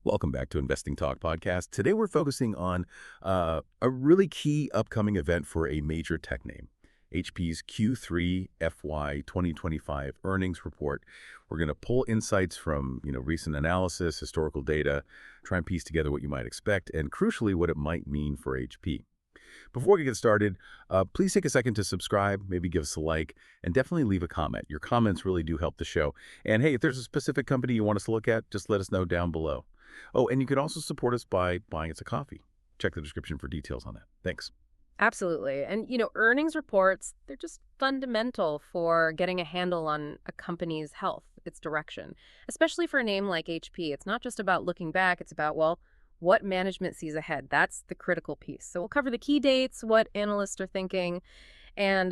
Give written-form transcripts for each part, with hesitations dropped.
Welcome back to Investing Talk Podcast. Today we're focusing on a really key upcoming event for a major tech name, HP's Q3 FY 2025 earnings report. We're going to pull insights from recent analysis, historical data, try and piece together what you might expect, and crucially, what it might mean for HP. Before we get started, please take a second to subscribe, maybe give us a like, and definitely leave a comment. Your comments really do help the show. And hey, if there's a specific company you want us to look at, just let us know down below. Oh, and you can also support us by buying us a coffee. Check the description for details on that. Thanks. Absolutely. And, earnings reports, they're just fundamental for getting a handle on a company's health, its direction, especially for a name like HP. It's not just about looking back. It's about, well, what management sees ahead. That's the critical piece. So we'll cover the key dates, what analysts are thinking, and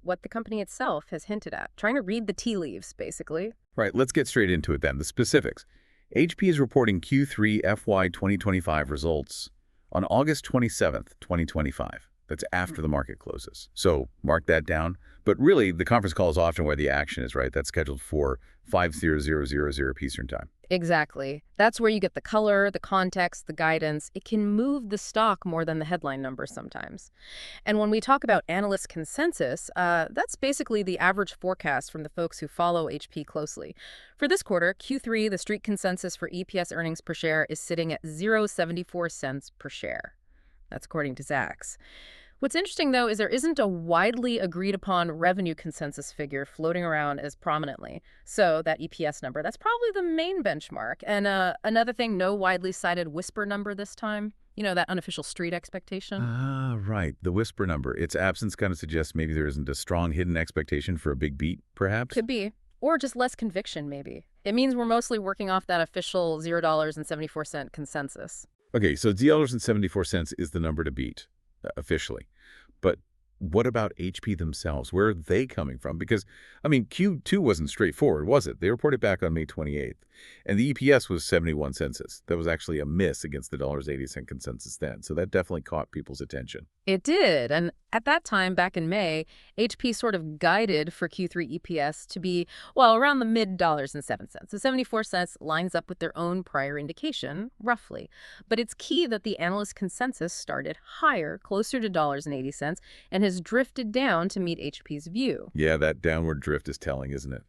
what the company itself has hinted at. Trying to read the tea leaves, basically. Right, let's get straight into it then. The specifics. HP is reporting Q3 FY 2025 results on August 27th, 2025. That's after the market closes. So mark that down. But really, the conference call is often where the action is, right? That's scheduled for 5:00 Eastern Time. Exactly. That's where you get the color, the context, the guidance. It can move the stock more than the headline number sometimes. And when we talk about analyst consensus, that's basically the average forecast from the folks who follow HP closely. For this quarter, Q3, the street consensus for EPS earnings per share is sitting at 0.74 cents per share. That's according to Zacks. What's interesting, though, is there isn't a widely agreed upon revenue consensus figure floating around as prominently. So that EPS number, that's probably the main benchmark. And another thing, no widely cited whisper number this time. That unofficial street expectation. Ah, right. The whisper number. Its absence kind of suggests maybe there isn't a strong hidden expectation for a big beat, perhaps? Could be. Or just less conviction, maybe. It means we're mostly working off that official $0.74 consensus. Okay, so $0.74 is the number to beat, officially. But what about HP themselves? Where are they coming from? Because, Q2 wasn't straightforward, was it? They reported back on May 28th, and the EPS was 71 cents. That was actually a miss against the $1.80 consensus then, so that definitely caught people's attention. It did, and at that time, back in May, HP sort of guided for Q3 EPS to be, well, around the mid-$0.07. So 74 cents lines up with their own prior indication, roughly. But it's key that the analyst consensus started higher, closer to $0.80, and has drifted down to meet HP's view. Yeah, that downward drift is telling, isn't it?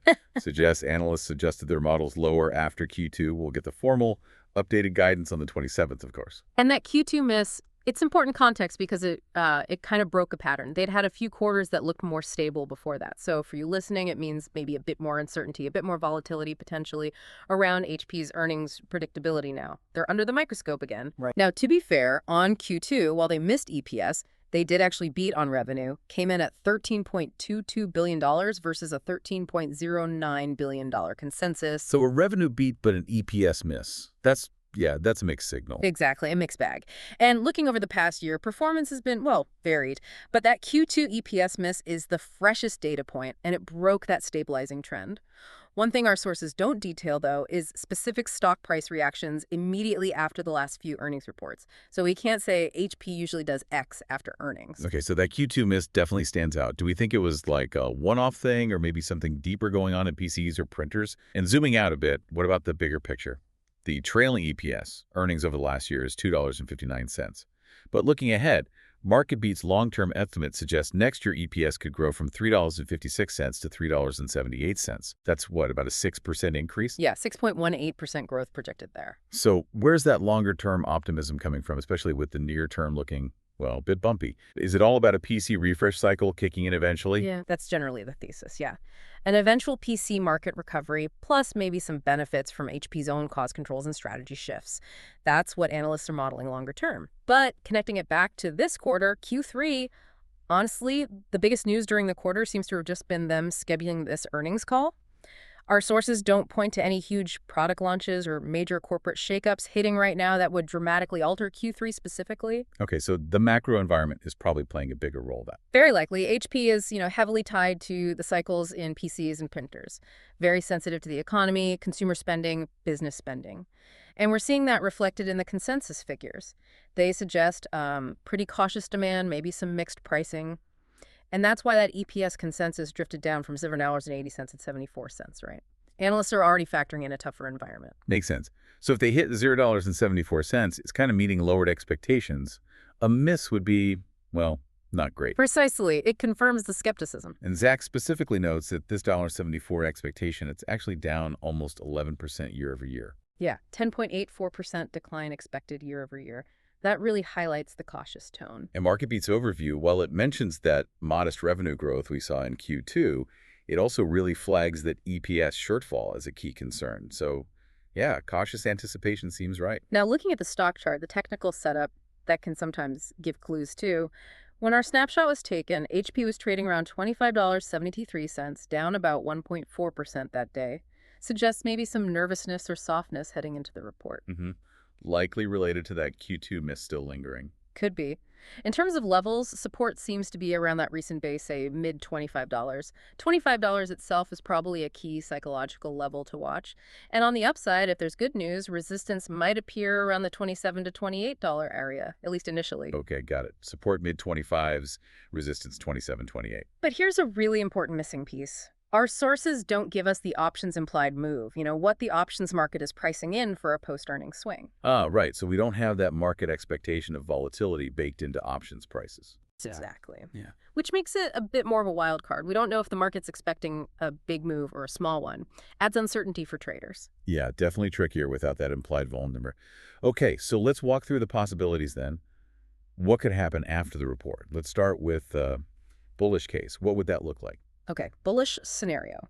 Analysts adjusted their models lower after Q2. We'll get the formal updated guidance on the 27th, of course. And that Q2 miss, it's important context because it kind of broke a pattern. They'd had a few quarters that looked more stable before that. So for you listening, it means maybe a bit more uncertainty, a bit more volatility potentially around HP's earnings predictability now. They're under the microscope again. Right. Now, to be fair, on Q2, while they missed EPS, they did actually beat on revenue, came in at $13.22 billion versus a $13.09 billion consensus. So a revenue beat, but an EPS miss. That's a mixed signal. Exactly, a mixed bag. And looking over the past year, performance has been, well, varied. But that Q2 EPS miss is the freshest data point, and it broke that stabilizing trend. One thing our sources don't detail, though, is specific stock price reactions immediately after the last few earnings reports. So we can't say HP usually does X after earnings. Okay, so that Q2 miss definitely stands out. Do we think it was like a one-off thing or maybe something deeper going on in PCs or printers? And zooming out a bit, what about the bigger picture? The trailing EPS, earnings over the last year, is $2.59. But looking ahead, MarketBeat's long-term estimate suggests next year EPS could grow from $3.56 to $3.78. That's what, about a 6% increase? Yeah, 6.18% growth projected there. So where's that longer-term optimism coming from, especially with the near-term looking, well, a bit bumpy? Is it all about a PC refresh cycle kicking in eventually? Yeah, that's generally the thesis, yeah. An eventual PC market recovery, plus maybe some benefits from HP's own cost controls and strategy shifts. That's what analysts are modeling longer term. But connecting it back to this quarter, Q3, honestly, the biggest news during the quarter seems to have just been them scheduling this earnings call. Our sources don't point to any huge product launches or major corporate shakeups hitting right now that would dramatically alter Q3 specifically. Okay, so the macro environment is probably playing a bigger role then. Very likely. HP is, heavily tied to the cycles in PCs and printers. Very sensitive to the economy, consumer spending, business spending. And we're seeing that reflected in the consensus figures. They suggest pretty cautious demand, maybe some mixed pricing. And that's why that EPS consensus drifted down from $7.80 to 74 cents, right? Analysts are already factoring in a tougher environment. Makes sense. So if they hit $0.74, it's kind of meeting lowered expectations. A miss would be, well, not great. Precisely. It confirms the skepticism. And Zach specifically notes that this $1.74 expectation, it's actually down almost 11% year over year. Yeah, 10.84% decline expected year over year. That really highlights the cautious tone. And MarketBeat's overview, while it mentions that modest revenue growth we saw in Q2, it also really flags that EPS shortfall as a key concern. So, yeah, cautious anticipation seems right. Now, looking at the stock chart, the technical setup, that can sometimes give clues too. When our snapshot was taken, HP was trading around $25.73, down about 1.4% that day. Suggests maybe some nervousness or softness heading into the report. Likely related to that Q2 miss still lingering. Could be. In terms of levels, support seems to be around that recent base, say mid-$25. $25 itself is probably a key psychological level to watch. And on the upside, if there's good news, resistance might appear around the $27 to $28 area, at least initially. Okay, got it. Support mid-25s, resistance 27.28. But here's a really important missing piece. Our sources don't give us the options implied move, what the options market is pricing in for a post-earnings swing. Right. So we don't have that market expectation of volatility baked into options prices. Exactly. Yeah. Which makes it a bit more of a wild card. We don't know if the market's expecting a big move or a small one. Adds uncertainty for traders. Yeah, definitely trickier without that implied vol number. Okay, so let's walk through the possibilities then. What could happen after the report? Let's start with bullish case. What would that look like? Okay, bullish scenario.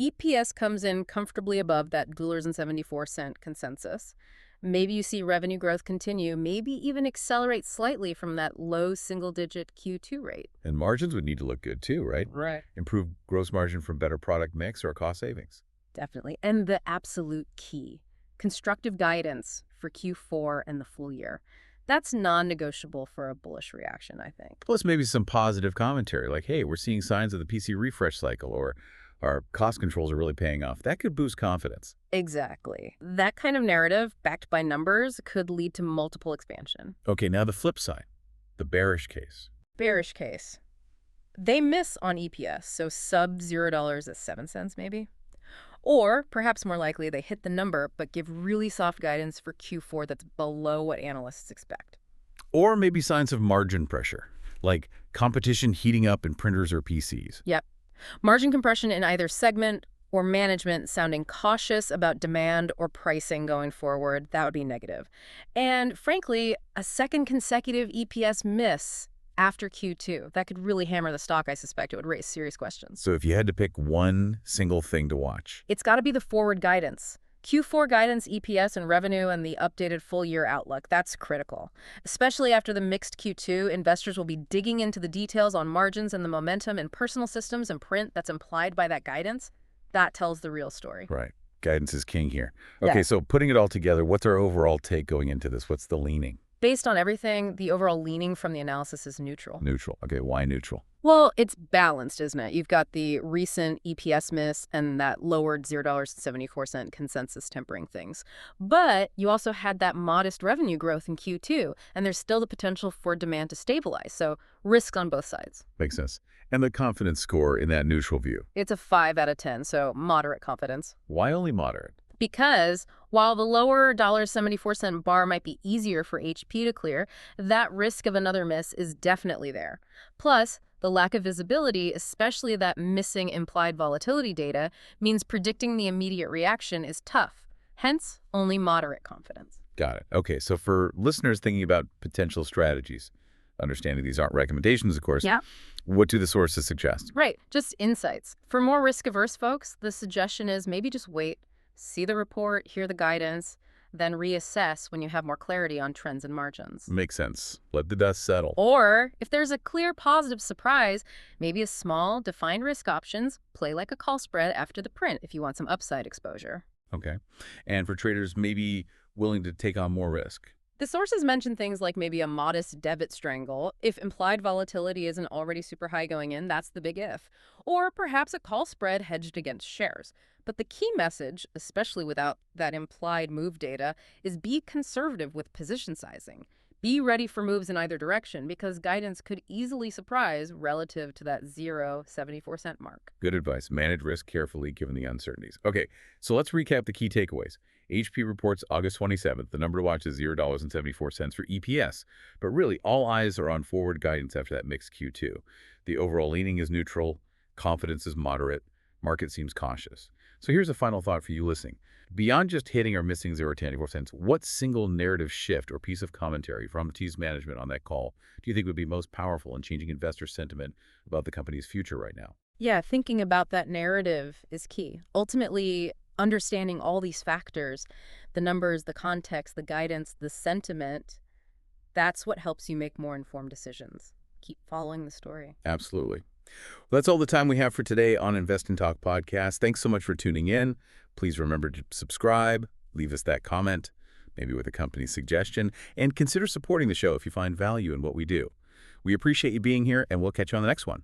EPS comes in comfortably above that $2.74 consensus. Maybe you see revenue growth continue, maybe even accelerate slightly from that low single-digit Q2 rate. And margins would need to look good too, right? Right. Improve gross margin from better product mix or cost savings. Definitely. And the absolute key, constructive guidance for Q4 and the full year. That's non-negotiable for a bullish reaction, I think. Plus maybe some positive commentary like, hey, we're seeing signs of the PC refresh cycle, or our cost controls are really paying off. That could boost confidence. Exactly. That kind of narrative, backed by numbers, could lead to multiple expansion. Okay, now the flip side, the bearish case. Bearish case. They miss on EPS, so sub $0 at 7 cents maybe. Or, perhaps more likely, they hit the number but give really soft guidance for Q4 that's below what analysts expect. Or maybe signs of margin pressure, like competition heating up in printers or PCs. Yep. Margin compression in either segment or management sounding cautious about demand or pricing going forward, that would be negative. And frankly, a second consecutive EPS miss after Q2, that could really hammer the stock, I suspect. It would raise serious questions. So if you had to pick one single thing to watch, it's got to be the forward guidance. Q4 guidance, EPS, and revenue, and the updated full-year outlook. That's critical. Especially after the mixed Q2, investors will be digging into the details on margins and the momentum in personal systems and print that's implied by that guidance. That tells the real story. Right. Guidance is king here. Okay, Yeah. So putting it all together, what's our overall take going into this? What's the leaning? Based on everything, the overall leaning from the analysis is neutral. Neutral. Okay, why neutral? Well, it's balanced, isn't it? You've got the recent EPS miss and that lowered $0.74 consensus tempering things. But you also had that modest revenue growth in Q2, and there's still the potential for demand to stabilize. So risk on both sides. Makes sense. And the confidence score in that neutral view? It's a 5 out of 10, so moderate confidence. Why only moderate? Because while the lower $1.74 bar might be easier for HP to clear, that risk of another miss is definitely there. Plus, the lack of visibility, especially that missing implied volatility data, means predicting the immediate reaction is tough. Hence, only moderate confidence. Got it. Okay, so for listeners thinking about potential strategies, understanding these aren't recommendations, of course, Yeah. what do the sources suggest? Right, just insights. For more risk-averse folks, the suggestion is maybe just wait, see the report, hear the guidance, then reassess when you have more clarity on trends and margins. Makes sense. Let the dust settle. Or, if there's a clear positive surprise, maybe a small, defined risk options, play like a call spread after the print if you want some upside exposure. Okay. And for traders maybe willing to take on more risk? The sources mention things like maybe a modest debit strangle. If implied volatility isn't already super high going in, that's the big if. Or perhaps a call spread hedged against shares. But the key message, especially without that implied move data, is be conservative with position sizing. Be ready for moves in either direction because guidance could easily surprise relative to that $0.74 mark. Good advice. Manage risk carefully given the uncertainties. Okay, so let's recap the key takeaways. HP reports August 27th. The number to watch is $0.74 for EPS. But really, all eyes are on forward guidance after that mixed Q2. The overall leaning is neutral. Confidence is moderate. Market seems cautious. So here's a final thought for you listening. Beyond just hitting or missing 0 to 94 cents, what single narrative shift or piece of commentary from T's management on that call do you think would be most powerful in changing investor sentiment about the company's future right now? Yeah, thinking about that narrative is key. Ultimately, understanding all these factors, the numbers, the context, the guidance, the sentiment, that's what helps you make more informed decisions. Keep following the story. Absolutely. Well, that's all the time we have for today on Invest and Talk podcast. Thanks so much for tuning in. Please remember to subscribe, leave us that comment, maybe with a company suggestion, and consider supporting the show if you find value in what we do. We appreciate you being here, and we'll catch you on the next one.